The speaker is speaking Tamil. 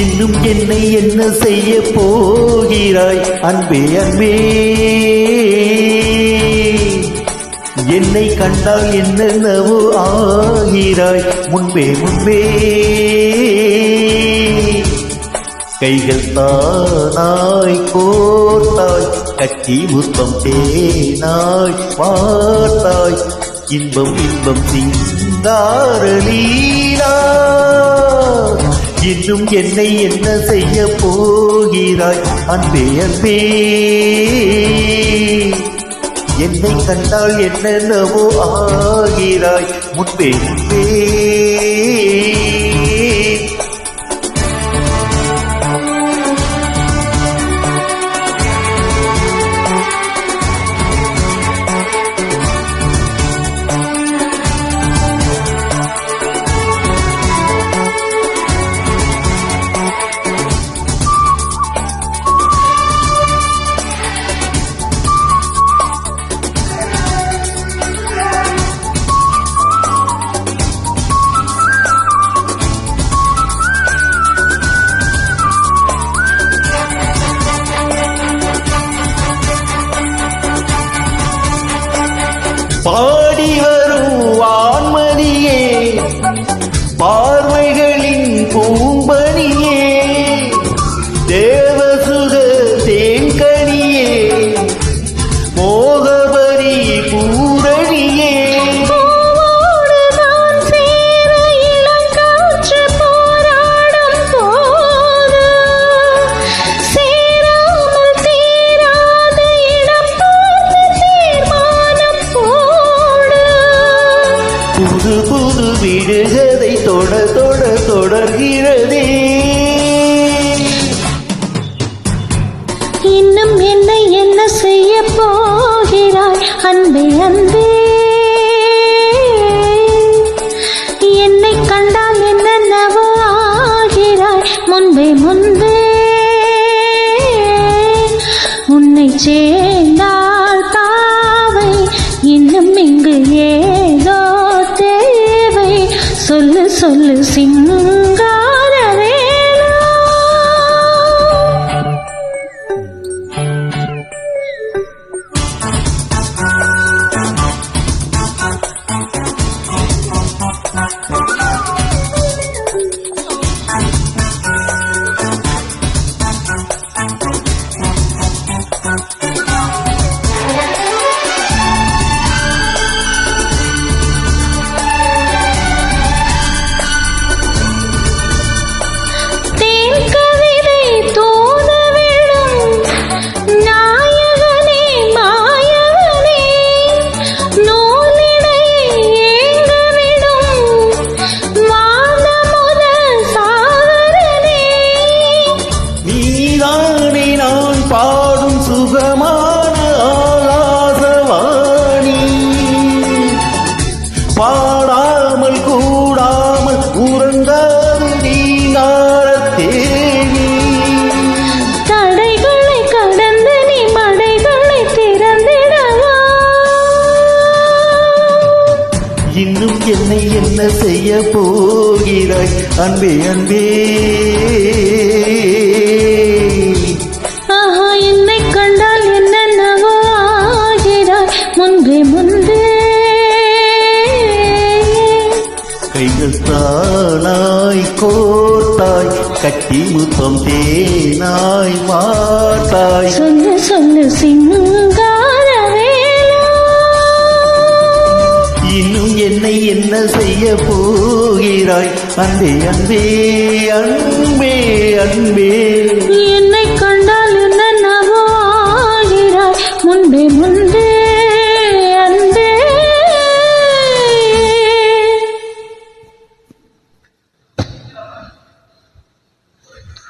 இன்னும் என்னை என்ன செய்ய போகிறாய் அன்பே அன்பே, என்னை கண்டால் என்னென்னவோ ஆகிறாய் முன்பே முன்பே. கைகள் தானாய் கோர்த்தாய் கட்டி முத்தம் தேனாய் பார்த்தாய் இன்பம் இன்பம் சிங்காரலீலா. இன்னும் என்னை என்ன செய்ய போகிறாய் அன்பே அன்பே, என்னை கண்டால் என்னென்னவோ ஆகிறாய் முன்பே முன்பே. பாடி வரும் வான்மதியே, பார்வைகளின் பூம்பனியே, தேவசுக தேன்கனியே, மோகபரி பூரணியே. புது புது விடுகதை தொட தொட தொடர்கிறதே. இன்னும் என்னை என்ன செய்ய போகிறாய் அன்பே அன்பே, என்னை கண்டால் என்னென்னவோ ஆகிறாய் முன்பே முன்பே. உன்னை சேர்ந்தால் பாவை இன்னும் இங்கு ஏதோ தேவை, சொல்லு சொல்லு சிங்காரவேலா. பாடும் சுகமான ஆகாசவாணி, பாடாமல் கூடாமல் உறங்காது நீங்காரத்தேனி. தடைகளை கடந்து நீ மடைகளை திறந்திடவா. இன்னும் என்னை என்ன செய்ய போகிறாய் அன்பே அன்பே, என்னை கண்டால் என்னென்னவோ ஆகிறாய் முன்பே முன்பே. கைகள் தானாய் கோர்த்தாய் கட்டி முத்தம் தேனாய் மாட்டாய். சொல்லு சொல்லு சிங்காரவேலா. இன்னும் என்னை என்ன செய்ய போகிறாய் அன்பே அன்பே அன்பே அன்பே.